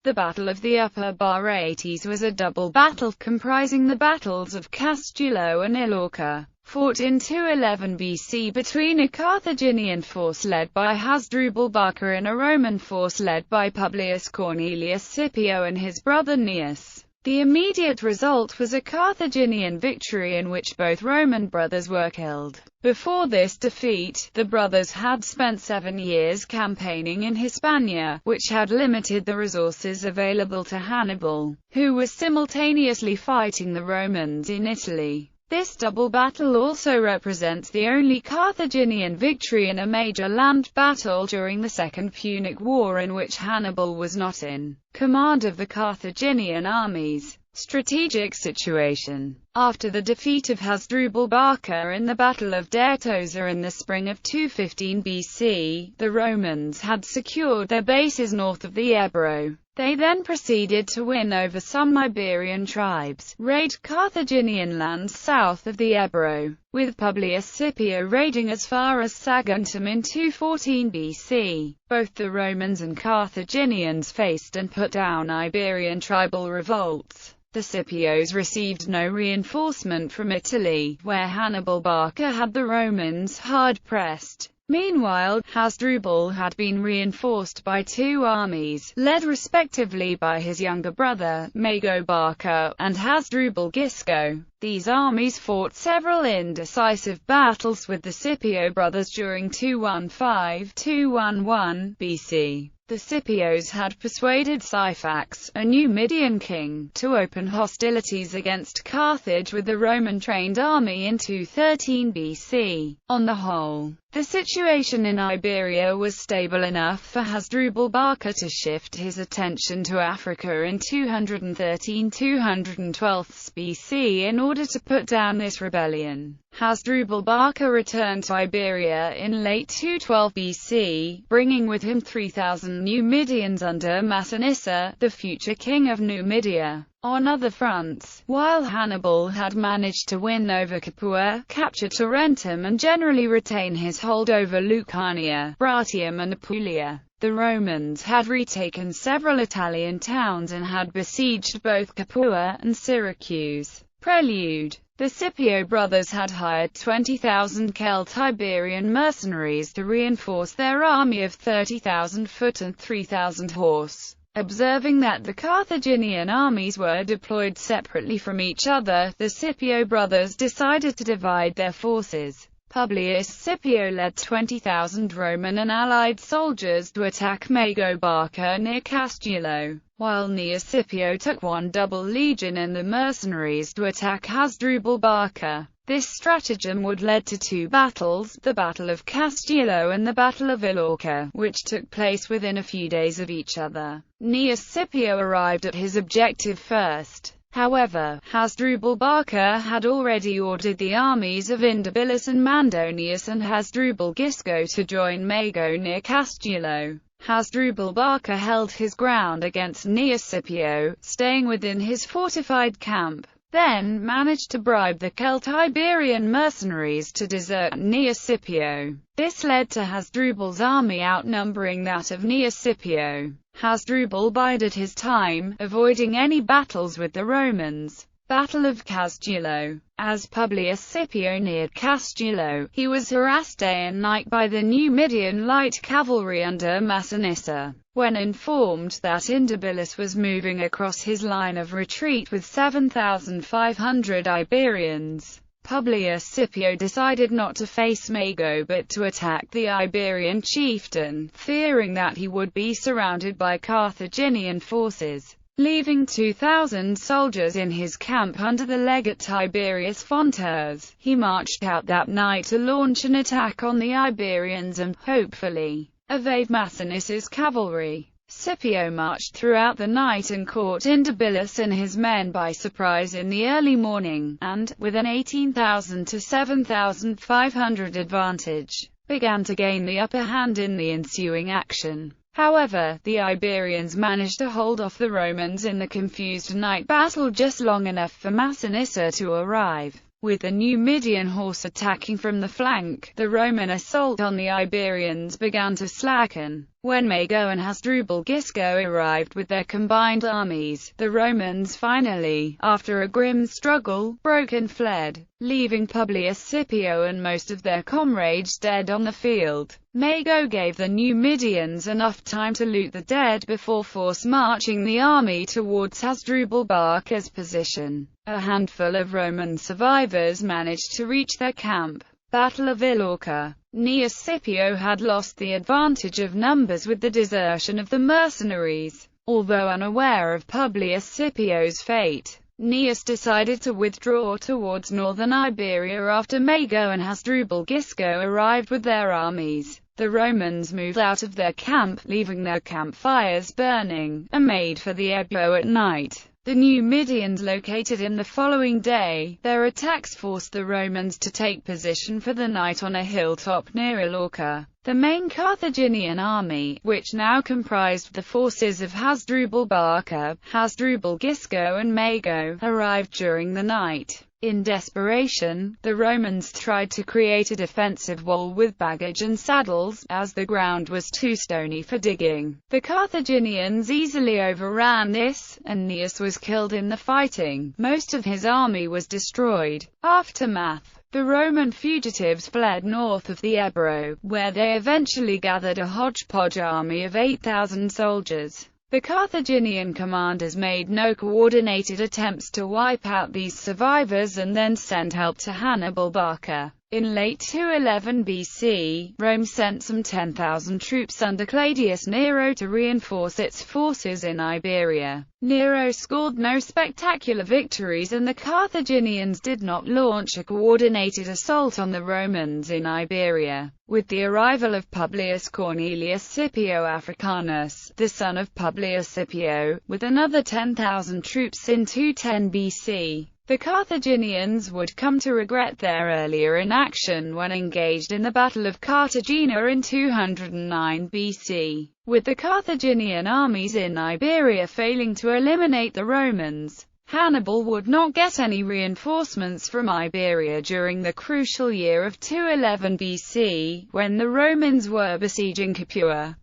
The Battle of the Upper Baetis was a double battle comprising the battles of Castello and Illorca, fought in 211 BC between a Carthaginian force led by Hasdrubal Barca and a Roman force led by Publius Cornelius Scipio and his brother Gnaeus. The immediate result was a Carthaginian victory in which both Roman brothers were killed. Before this defeat, the brothers had spent 7 years campaigning in Hispania, which had limited the resources available to Hannibal, who was simultaneously fighting the Romans in Italy. This double battle also represents the only Carthaginian victory in a major land battle during the Second Punic War in which Hannibal was not in command of the Carthaginian armies. Strategic situation. After the defeat of Hasdrubal Barca in the Battle of Dertosa in the spring of 215 BC, the Romans had secured their bases north of the Ebro. They then proceeded to win over some Iberian tribes, raid Carthaginian lands south of the Ebro, with Publius Scipio raiding as far as Saguntum in 214 BC. Both the Romans and Carthaginians faced and put down Iberian tribal revolts. The Scipios received no reinforcement from Italy, where Hannibal Barca had the Romans hard-pressed. Meanwhile, Hasdrubal had been reinforced by 2 armies, led respectively by his younger brother, Mago Barca, and Hasdrubal Gisco. These armies fought several indecisive battles with the Scipio brothers during 215–211 BC. The Scipios had persuaded Syphax, a Numidian king, to open hostilities against Carthage with the Roman-trained army in 213 BC. On the whole, the situation in Iberia was stable enough for Hasdrubal Barca to shift his attention to Africa in 213–212 BC in order to put down this rebellion. Hasdrubal Barca returned to Iberia in late 212 BC, bringing with him 3,000 Numidians under Massinissa, the future king of Numidia. On other fronts, while Hannibal had managed to win over Capua, capture Tarentum and generally retain his hold over Lucania, Bratium and Apulia, the Romans had retaken several Italian towns and had besieged both Capua and Syracuse. Prelude. The Scipio brothers had hired 20,000 Celt-Iberian mercenaries to reinforce their army of 30,000 foot and 3,000 horse. Observing that the Carthaginian armies were deployed separately from each other, the Scipio brothers decided to divide their forces. Publius Scipio led 20,000 Roman and allied soldiers to attack Mago Barca near Castello, while Gnaeus Scipio took 1 double legion and the mercenaries to attack Hasdrubal Barca. This stratagem would lead to 2 battles, the Battle of Castello and the Battle of Illorca, which took place within a few days of each other. Gnaeus Scipio arrived at his objective first. However, Hasdrubal Barca had already ordered the armies of Indibilis and Mandonius and Hasdrubal Gisco to join Mago near Castello. Hasdrubal Barca held his ground against Gnaeus Scipio, staying within his fortified camp, then managed to bribe the Celt-Iberian mercenaries to desert Gnaeus Scipio. This led to Hasdrubal's army outnumbering that of Gnaeus Scipio. Hasdrubal bided his time, avoiding any battles with the Romans. Battle of Castello. As Publius Scipio neared Castello, he was harassed day and night by the Numidian light cavalry under Massinissa. When informed that Indibilis was moving across his line of retreat with 7,500 Iberians, Publius Scipio decided not to face Mago but to attack the Iberian chieftain, fearing that he would be surrounded by Carthaginian forces. Leaving 2,000 soldiers in his camp under the legate Tiberius Fonters, he marched out that night to launch an attack on the Iberians and, hopefully, evade Massinissa's cavalry. Scipio marched throughout the night and caught Indibilis and his men by surprise in the early morning, and, with an 18,000 to 7,500 advantage, began to gain the upper hand in the ensuing action. However, the Iberians managed to hold off the Romans in the confused night battle just long enough for Massinissa to arrive. With the Numidian horse attacking from the flank, the Roman assault on the Iberians began to slacken. When Mago and Hasdrubal Gisco arrived with their combined armies, the Romans finally, after a grim struggle, broke and fled, leaving Publius Scipio and most of their comrades dead on the field. Mago gave the Numidians enough time to loot the dead before force marching the army towards Hasdrubal Barca's position. A handful of Roman survivors managed to reach their camp. Battle of Illorca. Gnaeus Scipio had lost the advantage of numbers with the desertion of the mercenaries. Although unaware of Publius Scipio's fate, Gnaeus decided to withdraw towards northern Iberia after Mago and Hasdrubal Gisco arrived with their armies. The Romans moved out of their camp, leaving their campfires burning, and made for the Ebro at night. The Numidians located in the following day. Their attacks forced the Romans to take position for the night on a hilltop near Illorca. The main Carthaginian army, which now comprised the forces of Hasdrubal Barca, Hasdrubal Gisco and Mago, arrived during the night. In desperation, the Romans tried to create a defensive wall with baggage and saddles, as the ground was too stony for digging. The Carthaginians easily overran this, and Gnaeus was killed in the fighting. Most of his army was destroyed. Aftermath. The Roman fugitives fled north of the Ebro, where they eventually gathered a hodgepodge army of 8,000 soldiers. The Carthaginian commanders made no coordinated attempts to wipe out these survivors and then sent help to Hannibal Barca. In late 211 BC, Rome sent some 10,000 troops under Claudius Nero to reinforce its forces in Iberia. Nero scored no spectacular victories and the Carthaginians did not launch a coordinated assault on the Romans in Iberia. With the arrival of Publius Cornelius Scipio Africanus, the son of Publius Scipio, with another 10,000 troops in 210 BC, the Carthaginians would come to regret their earlier inaction when engaged in the Battle of Cartagena in 209 BC. With the Carthaginian armies in Iberia failing to eliminate the Romans, Hannibal would not get any reinforcements from Iberia during the crucial year of 211 BC, when the Romans were besieging Capua.